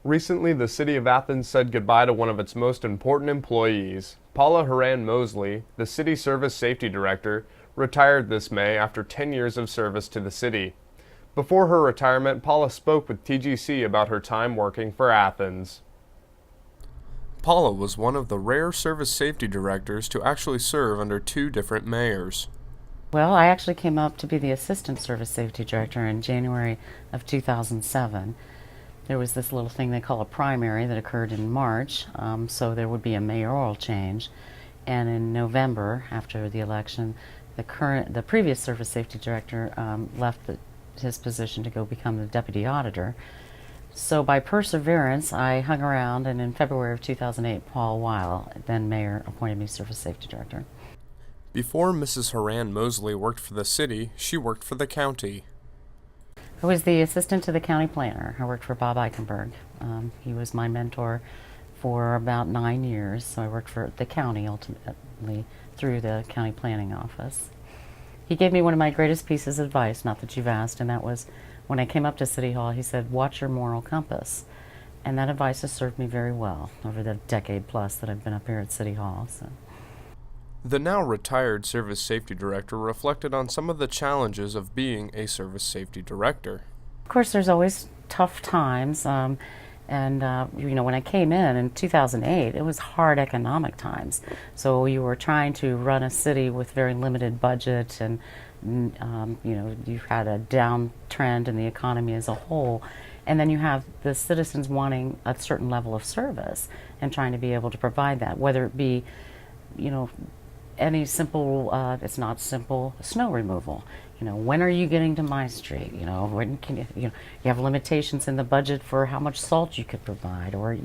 Recently, the City of Athens said goodbye to one of its most important employees. Paula Horan-Moseley, the City Service Safety Director, retired this May after 10 years of service to the city. Before her retirement, Paula spoke with TGC about her time working for Athens. Paula was one of the rare service safety directors to actually serve under two different mayors. Well, I actually came up to be the Assistant Service Safety Director in January of 2007. There was this little thing they call a primary that occurred in March, so there would be a mayoral change. And in November, after the election, the previous Service Safety Director left his position to go become the Deputy Auditor. So by perseverance, I hung around, and in February of 2008, Paul Weil, then mayor, appointed me Service Safety Director. Before Mrs. Horan-Moseley worked for the city, she worked for the county. I was the assistant to the county planner. I worked for Bob Eichenberg. He was my mentor for about 9 years, so I worked for the county ultimately through the county planning office. He gave me one of my greatest pieces of advice, not that you've asked, and that was when I came up to City Hall, he said, watch your moral compass. And that advice has served me very well over the decade plus that I've been up here at City Hall. So. The now retired Service Safety Director reflected on some of the challenges of being a Service Safety Director. Of course, there's always tough times, and when I came in 2008, it was hard economic times. So you were trying to run a city with very limited budget, and you had a downtrend in the economy as a whole. And then you have the citizens wanting a certain level of service and trying to be able to provide that, whether it be, any simple, it's not simple, snow removal. When are you getting to my street? When can you have limitations in the budget for how much salt you could provide, or,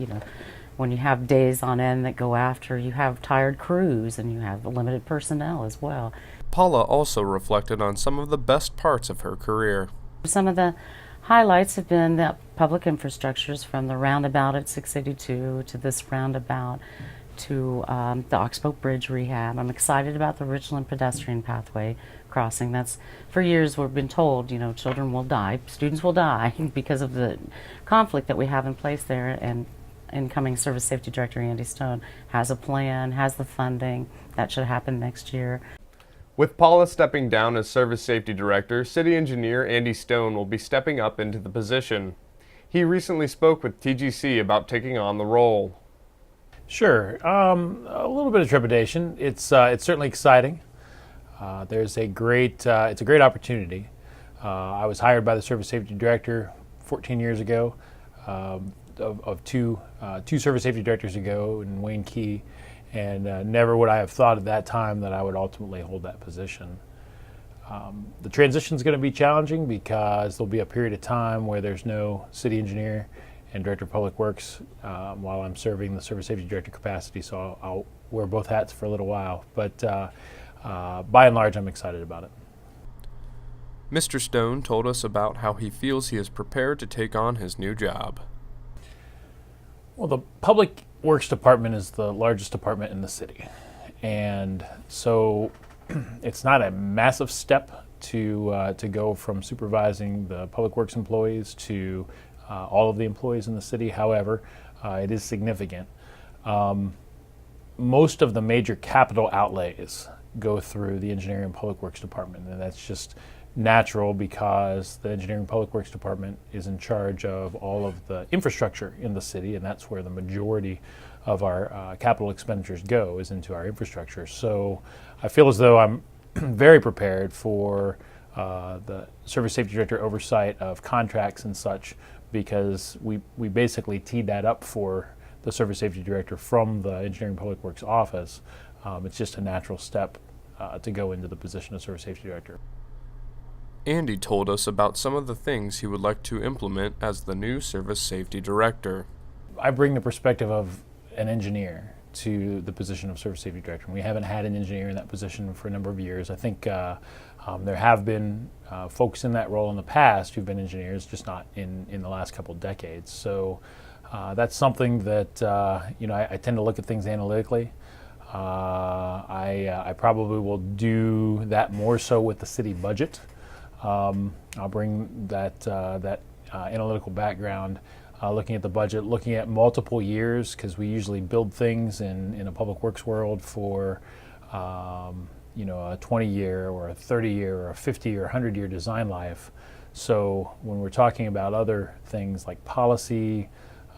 when you have days on end that go after, you have tired crews and you have limited personnel as well. Paula also reflected on some of the best parts of her career. Some of the highlights have been the public infrastructures, from the roundabout at 682 to this roundabout, to the Oxbow Bridge rehab. I'm excited about the Richland pedestrian pathway crossing. That's, for years we've been told, children will die, students will die because of the conflict that we have in place there, and incoming Service Safety Director Andy Stone has a plan, has the funding. That should happen next year. With Paula stepping down as Service Safety Director, City Engineer Andy Stone will be stepping up into the position. He recently spoke with TGC about taking on the role. Sure, a little bit of trepidation. It's certainly exciting. It's a great opportunity. I was hired by the Service Safety Director 14 years ago, of two Service Safety Directors ago, and Wayne Key, and never would I have thought at that time that I would ultimately hold that position. The transition is going to be challenging because there'll be a period of time where there's no city engineer and Director of Public Works while I'm serving the Service Safety Director capacity, so I'll wear both hats for a little while, but by and large I'm excited about it. Mr. Stone told us about how he feels he is prepared to take on his new job. Well, the Public Works Department is the largest department in the city, and so it's not a massive step to go from supervising the Public Works employees to all of the employees in the city. However, it is significant. Most of the major capital outlays go through the Engineering and Public Works Department, and that's just natural because the Engineering and Public Works Department is in charge of all of the infrastructure in the city, and that's where the majority of our capital expenditures go, is into our infrastructure. So I feel as though I'm very prepared for the Service Safety Director oversight of contracts and such, because we basically teed that up for the Service Safety Director from the Engineering and Public Works office. It's just a natural step to go into the position of Service Safety Director. Andy told us about some of the things he would like to implement as the new Service Safety Director. I bring the perspective of an engineer to the position of Service Safety Director. We haven't had an engineer in that position for a number of years. I think there have been folks in that role in the past who've been engineers, just not in the last couple of decades. So that's something that I tend to look at things analytically. I probably will do that more so with the city budget. I'll bring that analytical background looking at the budget, looking at multiple years, because we usually build things in a public works world for a 20-year or a 30-year or a 50 or 100-year design life. So when we're talking about other things like policy,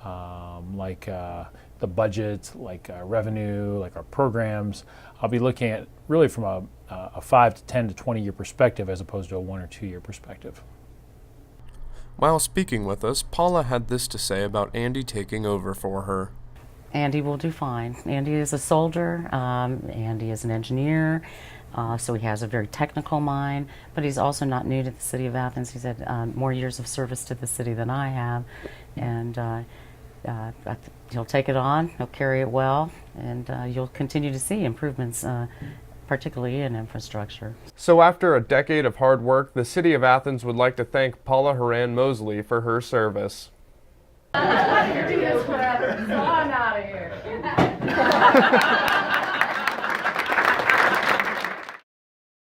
like the budget, like revenue, like our programs, I'll be looking at really from a 5 to 10 to 20-year perspective as opposed to a 1 or 2 year perspective. While speaking with us, Paula had this to say about Andy taking over for her. Andy will do fine. Andy is a soldier. Andy is an engineer. So he has a very technical mind, but he's also not new to the City of Athens. He's had more years of service to the city than I have, and he'll take it on, he'll carry it well, and you'll continue to see improvements, particularly in infrastructure. So after a decade of hard work, the City of Athens would like to thank Paula Horan-Moseley for her service. I'm out of here.